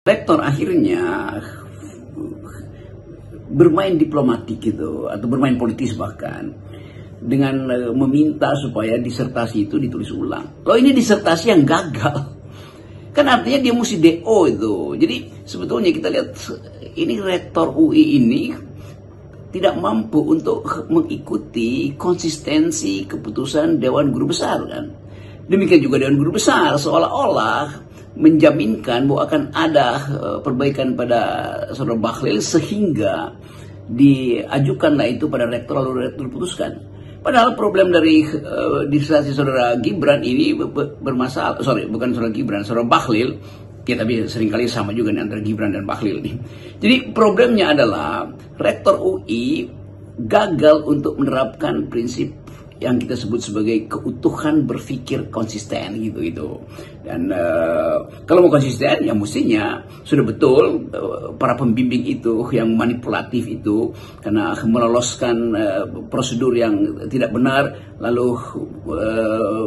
Rektor akhirnya bermain diplomatik gitu, atau bermain politis bahkan, dengan meminta supaya disertasi itu ditulis ulang. Loh, ini disertasi yang gagal. Kan artinya dia mesti DO itu. Jadi sebetulnya kita lihat ini rektor UI ini tidak mampu untuk mengikuti konsistensi keputusan Dewan Guru Besar kan. Demikian juga Dewan Guru Besar seolah-olah menjaminkan bahwa akan ada perbaikan pada saudara Bahlil sehingga diajukanlah itu pada rektor lalu rektor putuskan. Padahal problem dari disertasi saudara Gibran ini bermasalah, bukan saudara Gibran, saudara Bahlil, ya tapi seringkali sama juga nih antara Gibran dan Bahlil nih. Jadi problemnya adalah rektor UI gagal untuk menerapkan prinsip yang kita sebut sebagai keutuhan berpikir konsisten gitu. Dan kalau mau konsisten ya mestinya sudah betul para pembimbing itu yang manipulatif itu karena meloloskan prosedur yang tidak benar lalu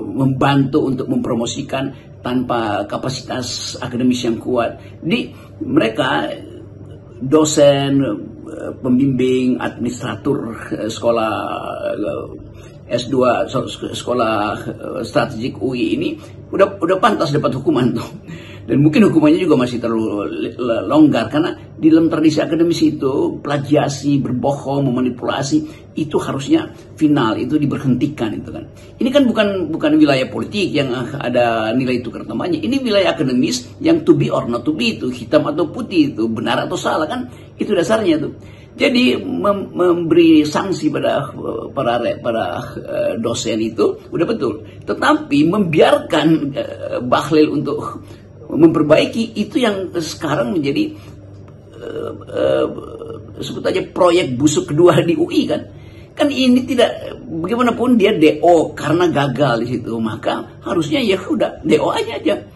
membantu untuk mempromosikan tanpa kapasitas akademis yang kuat. Jadi mereka dosen, pembimbing, administratur sekolah S2 sekolah strategik UI ini udah pantas dapat hukuman tuh. Dan mungkin hukumannya juga masih terlalu longgar karena di dalam tradisi akademis itu plagiasi, berbohong, memanipulasi itu harusnya final, itu diberhentikan itu kan. Ini kan bukan wilayah politik yang ada nilai tukar tambahnya. Ini wilayah akademis yang to be or not to be itu, hitam atau putih itu, benar atau salah kan. Itu dasarnya tuh. Jadi memberi sanksi pada para dosen itu udah betul, tetapi membiarkan Bahlil untuk memperbaiki itu yang sekarang menjadi sebut aja proyek busuk kedua di UI kan. Kan ini tidak, bagaimanapun dia DO karena gagal di situ, maka harusnya ya udah DO aja.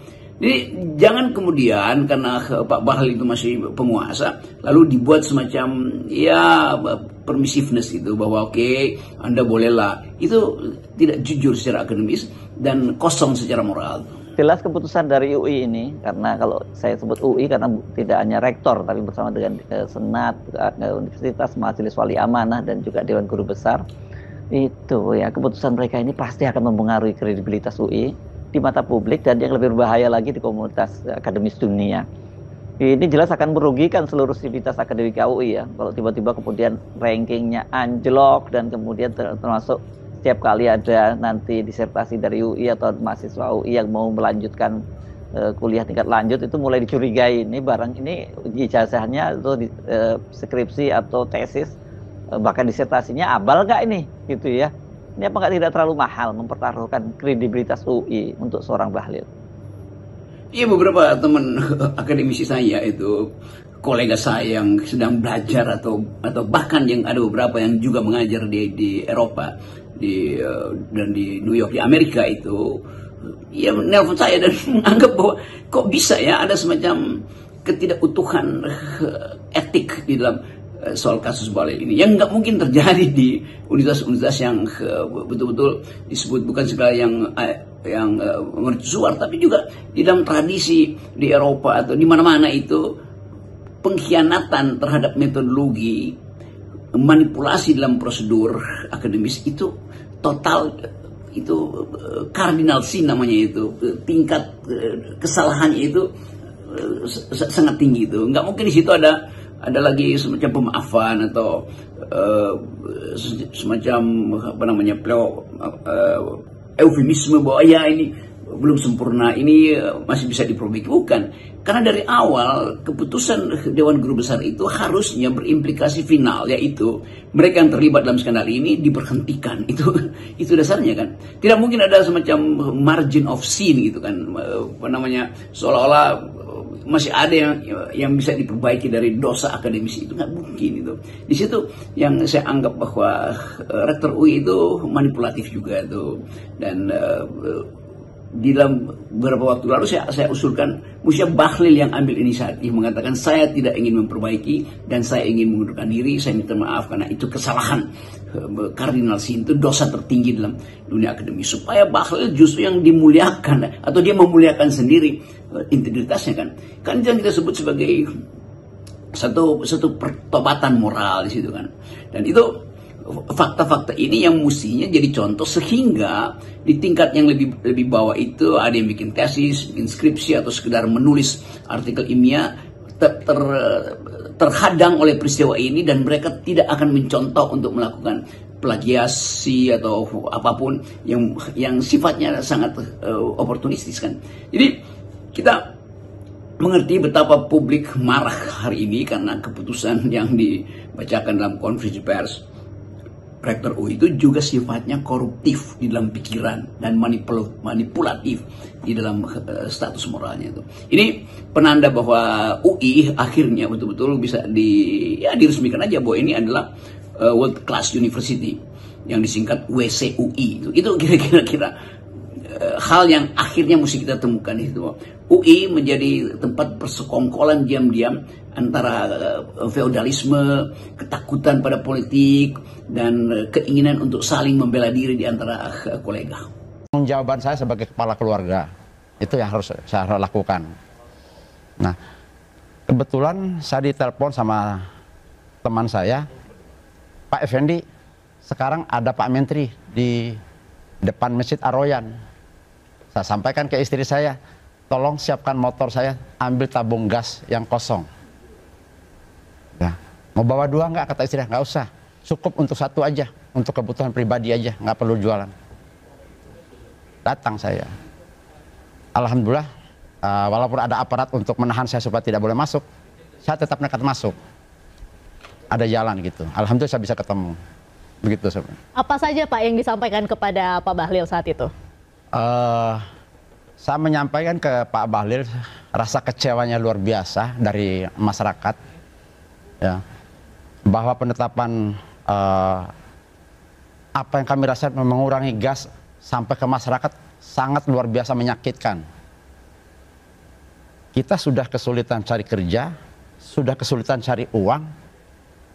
Jadi jangan kemudian karena Pak Bahlil itu masih penguasa lalu dibuat semacam ya permissiveness itu bahwa oke, Anda bolehlah. Itu tidak jujur secara akademis dan kosong secara moral. Jelas keputusan dari UI ini, karena kalau saya sebut UI karena tidak hanya rektor tapi bersama dengan senat, universitas, majelis wali amanah dan juga Dewan Guru Besar, itu ya keputusan mereka ini pasti akan mempengaruhi kredibilitas UI di mata publik dan yang lebih berbahaya lagi di komunitas akademis dunia. Ini jelas akan merugikan seluruh sivitas akademik UI ya. Kalau tiba-tiba kemudian rankingnya anjlok dan kemudian termasuk setiap kali ada nanti disertasi dari UI atau mahasiswa UI yang mau melanjutkan kuliah tingkat lanjut itu mulai dicurigai ini barang ini ijazahnya atau skripsi atau tesis bahkan disertasinya abal nggak ini gitu ya. Ini apakah tidak terlalu mahal mempertaruhkan kredibilitas UI untuk seorang Bahlil? Iya, beberapa teman akademisi saya itu, kolega saya yang sedang belajar atau bahkan yang ada beberapa yang juga mengajar di Eropa dan di New York di Amerika itu, ya nelpon saya dan menganggap bahwa kok bisa ya ada semacam ketidakutuhan etik di dalam soal kasus Bahlil ini yang nggak mungkin terjadi di universitas-universitas yang betul-betul disebut bukan segala yang mercusuar, tapi juga di dalam tradisi di Eropa atau di mana-mana itu pengkhianatan terhadap metodologi, manipulasi dalam prosedur akademis itu total, itu cardinal sin namanya itu, tingkat kesalahannya itu sangat tinggi itu. Nggak mungkin di situ ada lagi semacam pemaafan atau semacam apa namanya eufemisme bahwa ya ini belum sempurna, ini masih bisa diperbaiki. Bukan, karena dari awal keputusan Dewan Guru Besar itu harusnya berimplikasi final, yaitu mereka yang terlibat dalam skandal ini diberhentikan. Itu dasarnya kan. Tidak mungkin ada semacam margin of sin gitu kan, apa namanya, seolah-olah masih ada yang bisa diperbaiki dari dosa akademis. Itu nggak mungkin itu. Di situ yang saya anggap bahwa rektor UI itu manipulatif juga tuh, dan di dalam beberapa waktu lalu saya usulkan Musya Bahlil yang ambil inisiatif mengatakan saya tidak ingin memperbaiki dan saya ingin mengundurkan diri, saya minta maaf karena itu kesalahan kardinal sin, itu dosa tertinggi dalam dunia akademi, supaya Bahlil justru yang dimuliakan atau dia memuliakan sendiri integritasnya kan itu yang kita sebut sebagai satu pertobatan moral di situ kan. Dan itu fakta-fakta ini yang mestinya jadi contoh sehingga di tingkat yang lebih bawah itu ada yang bikin tesis, bikin skripsi atau sekedar menulis artikel ilmiah terhadang oleh peristiwa ini dan mereka tidak akan mencontoh untuk melakukan plagiasi atau apapun yang sifatnya sangat oportunistis kan. Jadi kita mengerti betapa publik marah hari ini karena keputusan yang dibacakan dalam konferensi pers Rektor UI itu juga sifatnya koruptif di dalam pikiran dan manipulatif di dalam status moralnya itu. Ini penanda bahwa UI akhirnya betul-betul bisa diresmikan aja bahwa ini adalah World Class University yang disingkat WCUI. Itu kira-kira hal yang akhirnya mesti kita temukan itu. UI menjadi tempat persekongkolan diam-diam antara feodalisme, ketakutan pada politik, dan keinginan untuk saling membela diri di antara kolega. Jawaban saya sebagai kepala keluarga, itu yang harus saya lakukan. Nah, kebetulan saya ditelepon sama teman saya, Pak Effendi, sekarang ada Pak Menteri di depan Masjid Ar-Royan. Saya sampaikan ke istri saya, tolong siapkan motor saya, ambil tabung gas yang kosong. Ya, mau bawa 2 nggak, kata istri, nggak usah, cukup untuk 1 aja, untuk kebutuhan pribadi aja, nggak perlu jualan. Datang saya, alhamdulillah, walaupun ada aparat untuk menahan saya supaya tidak boleh masuk, saya tetap nekat masuk. Ada jalan gitu, alhamdulillah saya bisa ketemu. Begitu sebenarnya. Apa saja Pak yang disampaikan kepada Pak Bahlil saat itu? Saya menyampaikan ke Pak Bahlil rasa kecewanya luar biasa dari masyarakat, ya, bahwa penetapan apa yang kami rasakan mengurangi gas sampai ke masyarakat sangat luar biasa menyakitkan. Kita sudah kesulitan cari kerja, sudah kesulitan cari uang,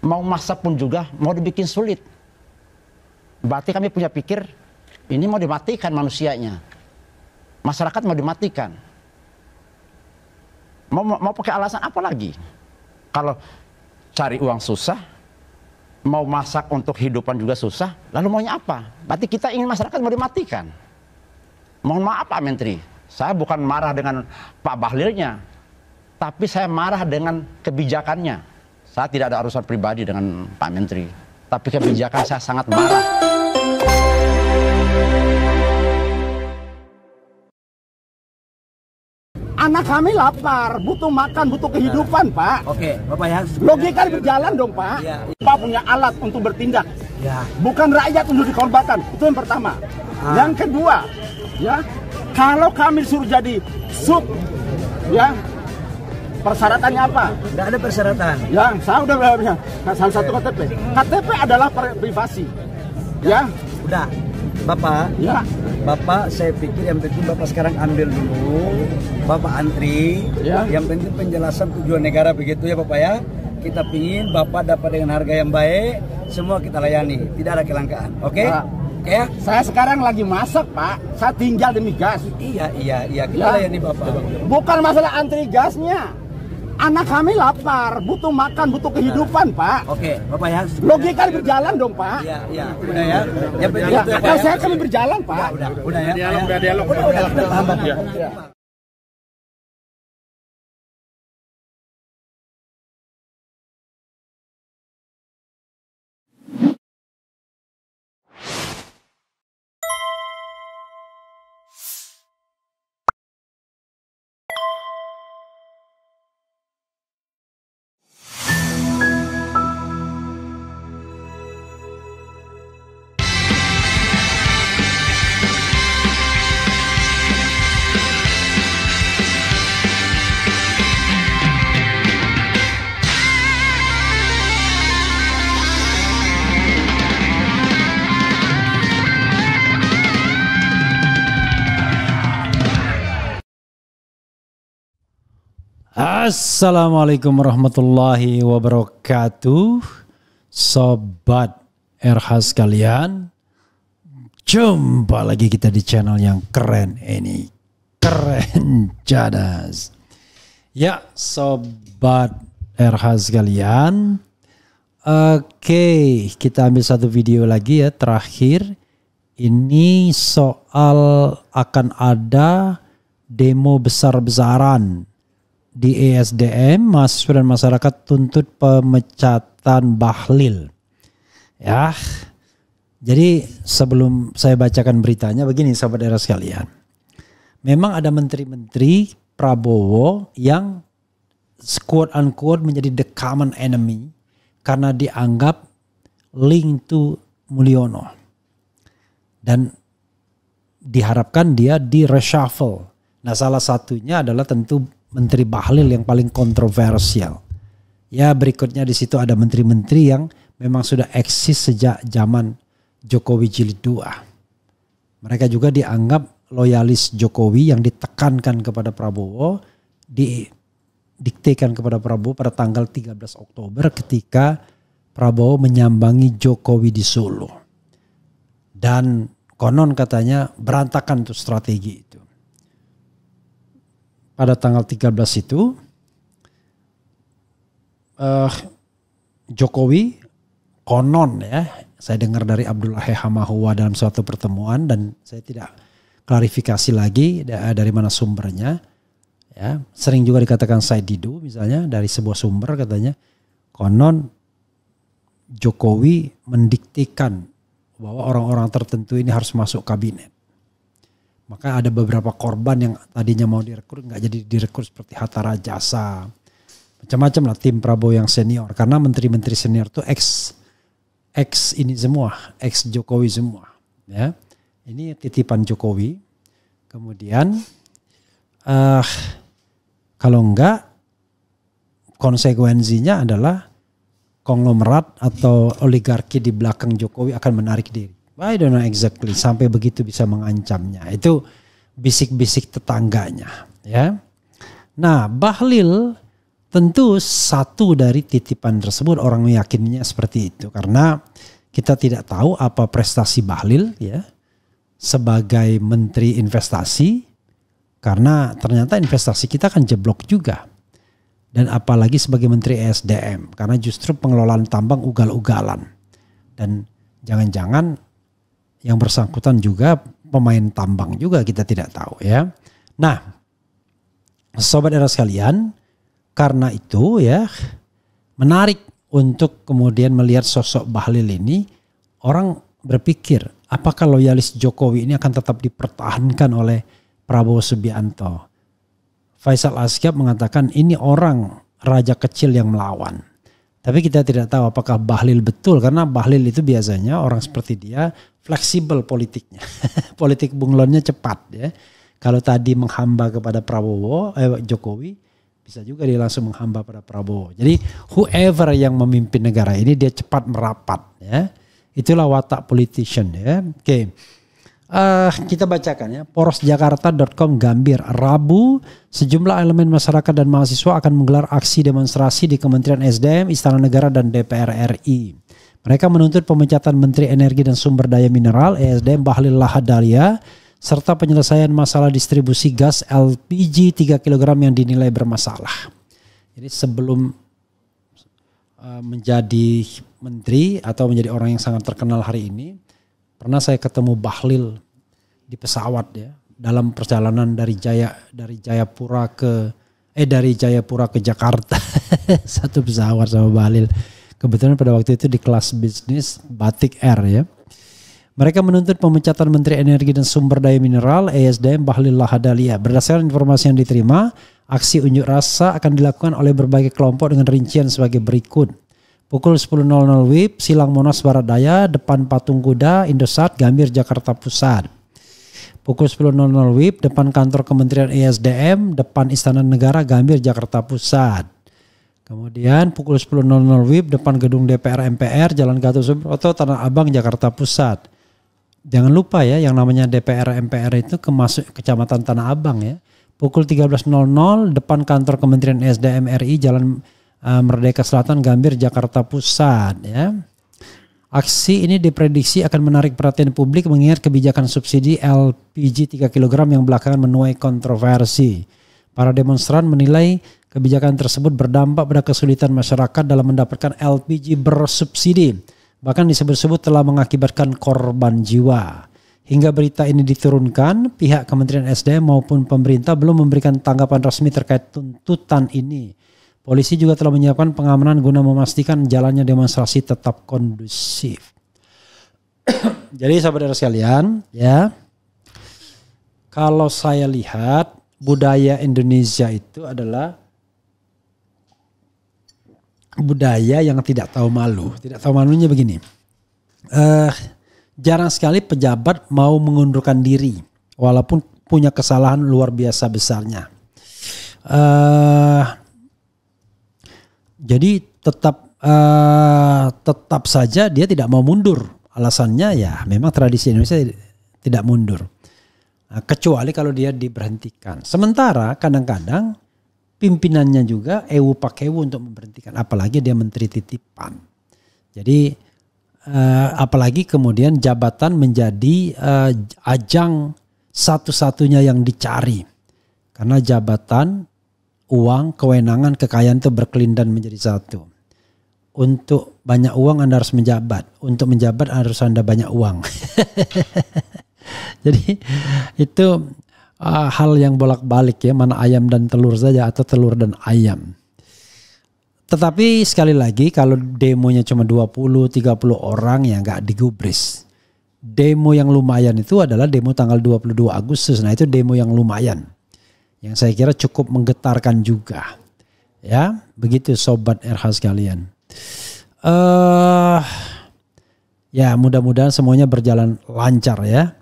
mau masak pun juga mau dibikin sulit. Berarti kami punya pikir ini mau dimatikan manusianya. Masyarakat mau dimatikan. Mau pakai alasan apa lagi? Kalau cari uang susah, mau masak untuk hidupan juga susah, lalu maunya apa? Berarti kita ingin masyarakat mau dimatikan. Mohon maaf Pak Menteri, saya bukan marah dengan Pak Bahlilnya, tapi saya marah dengan kebijakannya. Saya tidak ada urusan pribadi dengan Pak Menteri, tapi kebijakan saya sangat marah. Anak kami lapar, butuh makan, butuh kehidupan, Pak. Oke, Bapak ya. Logika berjalan dong, Pak. Ya. Pak punya alat untuk bertindak. Ya. Bukan rakyat untuk dikorbankan. Itu yang pertama. Yang kedua, ya, kalau kami suruh jadi sub, ya, persyaratannya apa? Tidak ada persyaratan. Ya, saya udah punya salah satu KTP. KTP adalah privasi. Ya. Udah. Bapak, ya. Bapak, saya pikir yang penting Bapak sekarang ambil dulu, Bapak antri, ya. Yang penting penjelasan tujuan negara begitu ya Bapak ya. Kita pingin Bapak dapat dengan harga yang baik, semua kita layani, tidak ada kelangkaan, oke? Oke ya? Saya sekarang lagi masak Pak, saya tinggal demi gas. Iya, kita layani Bapak. Bukan masalah antri gasnya. Anak kami lapar, butuh makan, butuh kehidupan, Pak. Oke, Bapak ya. Logika berjalan dong, Pak. Iya, udah ya. Yang penting ya, itu ya, Pak. Saya kami berjalan, Pak. Udah ya. Dialog. Udah, paham, Bapak. Ya. Assalamualaikum warahmatullahi wabarakatuh. Sobat RH sekalian, jumpa lagi kita di channel yang keren ini. Keren cadas. Ya, Sobat RH sekalian. Oke, kita ambil satu video lagi ya, terakhir. Ini soal akan ada demo besar-besaran di ESDM, mahasiswa dan masyarakat tuntut pemecatan Bahlil. Ya, jadi sebelum saya bacakan beritanya, begini sahabat daerah sekalian. Memang ada menteri-menteri Prabowo yang quote unquote menjadi the common enemy karena dianggap link to Mulyono. Dan diharapkan dia di reshuffle. Nah, salah satunya adalah tentu Menteri Bahlil yang paling kontroversial. Ya, berikutnya di situ ada menteri-menteri yang memang sudah eksis sejak zaman Jokowi Jilid II. Mereka juga dianggap loyalis Jokowi yang ditekankan kepada Prabowo, didiktekan kepada Prabowo pada tanggal 13 Oktober ketika Prabowo menyambangi Jokowi di Solo. Dan konon katanya berantakan tuh strategi itu. Pada tanggal 13 itu Jokowi konon ya, saya dengar dari Abdullah Hamahuwa dalam suatu pertemuan dan saya tidak klarifikasi lagi dari mana sumbernya. Ya, sering juga dikatakan Said Didu misalnya dari sebuah sumber katanya konon Jokowi mendiktekan bahwa orang-orang tertentu ini harus masuk kabinet. Maka ada beberapa korban yang tadinya mau direkrut nggak jadi direkrut seperti Hatta Rajasa. Macam-macam lah tim Prabowo yang senior. Karena menteri-menteri senior itu ex ini semua, ex Jokowi semua. Ya, ini titipan Jokowi. Kemudian kalau enggak konsekuensinya adalah konglomerat atau oligarki di belakang Jokowi akan menarik diri. I don't know exactly sampai begitu bisa mengancamnya. Itu bisik-bisik tetangganya, ya. Nah, Bahlil tentu satu dari titipan tersebut, orang meyakininya seperti itu karena kita tidak tahu apa prestasi Bahlil ya sebagai menteri investasi, karena ternyata investasi kita kan jeblok juga. Dan apalagi sebagai menteri ESDM karena justru pengelolaan tambang ugal-ugalan. Dan jangan-jangan yang bersangkutan juga pemain tambang juga, kita tidak tahu ya. Nah, sobat era sekalian, karena itu ya menarik untuk kemudian melihat sosok Bahlil ini. Orang berpikir apakah loyalis Jokowi ini akan tetap dipertahankan oleh Prabowo Subianto. Faisal Asgab mengatakan ini orang raja kecil yang melawan. Tapi kita tidak tahu apakah Bahlil betul, karena Bahlil itu biasanya orang seperti dia fleksibel politiknya. Politik bunglonnya cepat ya. Kalau tadi menghamba kepada Jokowi, bisa juga dia langsung menghamba pada Prabowo. Jadi whoever yang memimpin negara ini dia cepat merapat ya. Itulah watak politician ya. Oke. Kita bacakan ya. Porosjakarta.com Gambir, Rabu sejumlah elemen masyarakat dan mahasiswa akan menggelar aksi demonstrasi di Kementerian SDM, Istana Negara dan DPR RI. Mereka menuntut pemecatan Menteri Energi dan Sumber Daya Mineral ESDM Bahlil Lahadalia serta penyelesaian masalah distribusi gas LPG 3 kg yang dinilai bermasalah. Jadi sebelum menjadi menteri atau menjadi orang yang sangat terkenal hari ini, pernah saya ketemu Bahlil di pesawat ya, dalam perjalanan dari Jayapura ke Jakarta. Satu pesawat sama Bahlil. Kebetulan pada waktu itu di kelas bisnis Batik Air ya. Mereka menuntut pemecatan Menteri Energi dan Sumber Daya Mineral ESDM Bahlil Lahadalia. Berdasarkan informasi yang diterima, aksi unjuk rasa akan dilakukan oleh berbagai kelompok dengan rincian sebagai berikut. Pukul 10.00 WIB, Silang Monas Barat Daya, depan Patung Kuda, Indosat, Gambir, Jakarta Pusat. Pukul 10.00 WIB, depan kantor Kementerian ESDM, depan Istana Negara, Gambir, Jakarta Pusat. Kemudian pukul 10.00 WIB, depan gedung DPR MPR, Jalan Gatot Subroto, Tanah Abang, Jakarta Pusat. Jangan lupa ya, yang namanya DPR MPR itu Kecamatan Tanah Abang ya. pukul 13.00 depan kantor Kementerian SDM RI Jalan Merdeka Selatan Gambir Jakarta Pusat ya. Aksi ini diprediksi akan menarik perhatian publik mengingat kebijakan subsidi LPG 3 kg yang belakangan menuai kontroversi. Para demonstran menilai kebijakan tersebut berdampak pada kesulitan masyarakat dalam mendapatkan LPG bersubsidi. Bahkan disebut-sebut telah mengakibatkan korban jiwa. Hingga berita ini diturunkan, pihak Kementerian SDM maupun pemerintah belum memberikan tanggapan resmi terkait tuntutan ini. Polisi juga telah menyiapkan pengamanan guna memastikan jalannya demonstrasi tetap kondusif. Jadi sahabat sekalian, ya, kalau saya lihat budaya Indonesia itu adalah budaya yang tidak tahu malu. Tidak tahu malunya begini. Jarang sekali pejabat mau mengundurkan diri walaupun punya kesalahan luar biasa besarnya. Jadi tetap saja dia tidak mau mundur. Alasannya ya memang tradisi Indonesia tidak mundur. Nah, kecuali kalau dia diberhentikan. Sementara kadang-kadang pimpinannya juga ewu pakewu untuk memberhentikan. Apalagi dia menteri titipan. Jadi apalagi kemudian jabatan menjadi ajang satu-satunya yang dicari. Karena jabatan, uang, kewenangan, kekayaan itu berkelindan menjadi satu. Untuk banyak uang Anda harus menjabat. Untuk menjabat harus Anda banyak uang. Jadi itu hal yang bolak-balik ya. Mana ayam dan telur saja atau telur dan ayam. Tetapi sekali lagi kalau demonya cuma 20-30 orang ya nggak digubris. Demo yang lumayan itu adalah demo tanggal 22 Agustus. Nah itu demo yang lumayan. Yang saya kira cukup menggetarkan juga. Ya, begitu sobat RH sekalian. Ya mudah-mudahan semuanya berjalan lancar ya.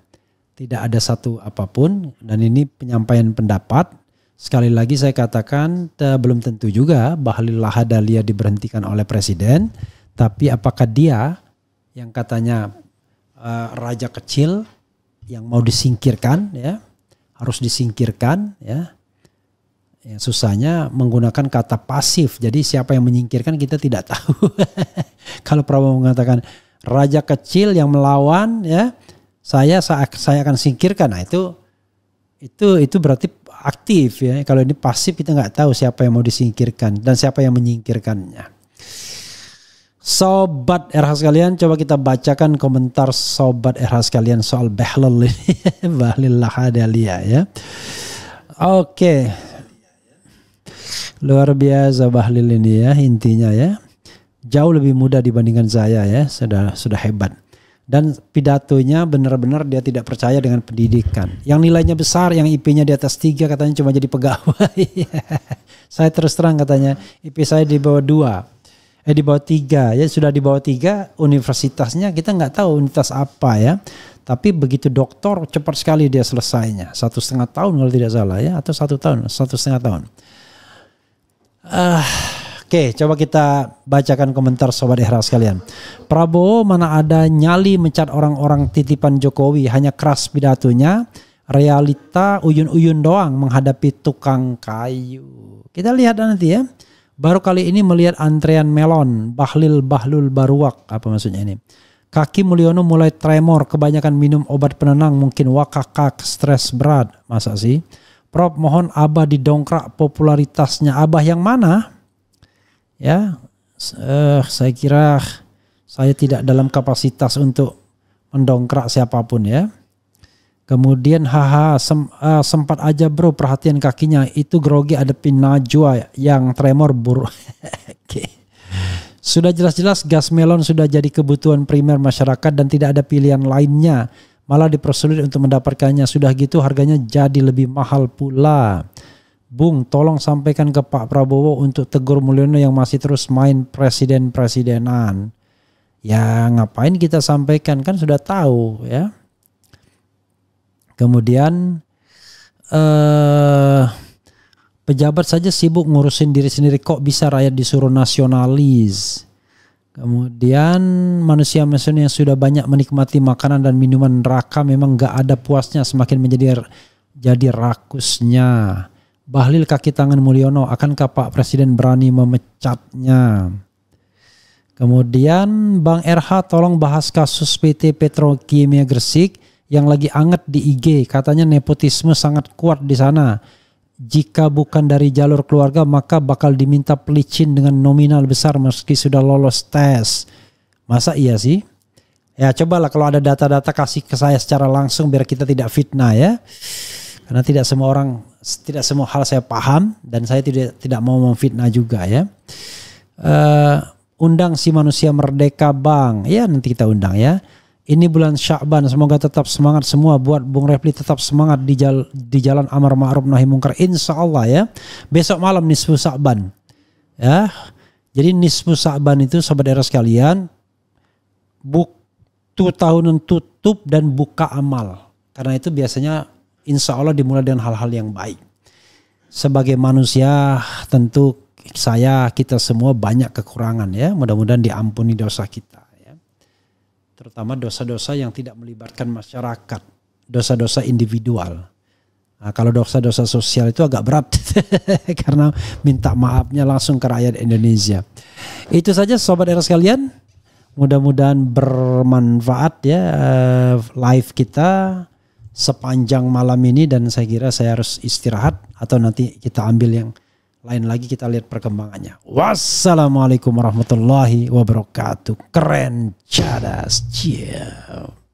Tidak ada satu apapun dan ini penyampaian pendapat. Sekali lagi saya katakan belum tentu juga Bahlil Lahadalia diberhentikan oleh presiden. Tapi apakah dia yang katanya raja kecil yang mau disingkirkan ya. Harus disingkirkan ya. Yang susahnya menggunakan kata pasif. Jadi siapa yang menyingkirkan kita tidak tahu. Kalau Prabowo mengatakan raja kecil yang melawan ya, saya akan singkirkan. Nah itu berarti aktif ya. Kalau ini pasif kita nggak tahu siapa yang mau disingkirkan dan siapa yang menyingkirkannya. Sobat RH sekalian, coba kita bacakan komentar Sobat RH sekalian soal Bahlil ini. Bahlil Lahadalia ya. Oke. Luar biasa Bahlil ini ya intinya ya. Jauh lebih muda dibandingkan saya ya. Sudah hebat. Dan pidatonya benar-benar dia tidak percaya dengan pendidikan. Yang nilainya besar, yang IP-nya di atas 3 katanya cuma jadi pegawai. Saya terus terang katanya IP saya di bawah 2. Di bawah 3 ya, sudah di bawah 3 universitasnya kita nggak tahu universitas apa ya, tapi begitu doktor cepat sekali dia selesainya 1,5 tahun kalau tidak salah ya, atau 1 tahun 1,5 tahun. Oke, coba kita bacakan komentar sobat RH sekalian. Prabowo mana ada nyali mencat orang-orang titipan Jokowi, hanya keras pidatonya, realita uyun-uyun doang menghadapi tukang kayu. Kita lihat nanti ya. Baru kali ini melihat antrean melon, Bahlil Baruak, apa maksudnya ini? Kaki Mulyono mulai tremor, kebanyakan minum obat penenang, mungkin wakakak, stres berat, masa sih? Prof mohon Abah didongkrak popularitasnya, Abah yang mana? Ya, saya kira saya tidak dalam kapasitas untuk mendongkrak siapapun ya. Kemudian sempat aja bro perhatian kakinya itu grogi adepin Najwa yang tremor okay. Sudah jelas-jelas gas melon sudah jadi kebutuhan primer masyarakat dan tidak ada pilihan lainnya, malah dipersulit untuk mendapatkannya. Sudah gitu harganya jadi lebih mahal pula. Bung tolong sampaikan ke Pak Prabowo untuk tegur Mulyono yang masih terus main presiden-presidenan. Ya ngapain kita sampaikan, kan sudah tahu ya. Kemudian pejabat saja sibuk ngurusin diri sendiri, kok bisa rakyat disuruh nasionalis. Kemudian manusia-manusia yang sudah banyak menikmati makanan dan minuman neraka memang gak ada puasnya, semakin menjadi jadi rakusnya. Bahlil kaki tangan Mulyono, akankah Pak Presiden berani memecatnya? Kemudian Bang RH tolong bahas kasus PT Petrokimia Gresik yang lagi anget di IG. Katanya nepotisme sangat kuat di sana. Jika bukan dari jalur keluarga maka bakal diminta pelicin dengan nominal besar meski sudah lolos tes. Masa iya sih? Ya cobalah kalau ada data-data kasih ke saya secara langsung biar kita tidak fitnah ya. Karena tidak semua hal saya paham dan saya tidak mau memfitnah juga ya. Undang si manusia merdeka Bang. Ya nanti kita undang ya. Ini bulan Sya'ban, semoga tetap semangat semua. Buat Bung Refli tetap semangat di jalan amar ma'ruf nahi mungkar. Insya Allah ya. Besok malam nisfu Sya'ban. Ya. Jadi nisfu Sya'ban itu sahabat era sekalian, bukti tahunan tutup dan buka amal. Karena itu biasanya insya Allah dimulai dengan hal-hal yang baik. Sebagai manusia tentu kita semua banyak kekurangan ya. Mudah-mudahan diampuni dosa kita. Terutama dosa-dosa yang tidak melibatkan masyarakat, dosa-dosa individual. Nah, kalau dosa-dosa sosial itu agak berat karena minta maafnya langsung ke rakyat Indonesia. Itu saja sobat era sekalian. Mudah-mudahan bermanfaat ya live kita sepanjang malam ini, dan saya kira saya harus istirahat atau nanti kita ambil yang lain lagi, kita lihat perkembangannya. Wassalamualaikum warahmatullahi wabarakatuh. Keren, cadas, ciao.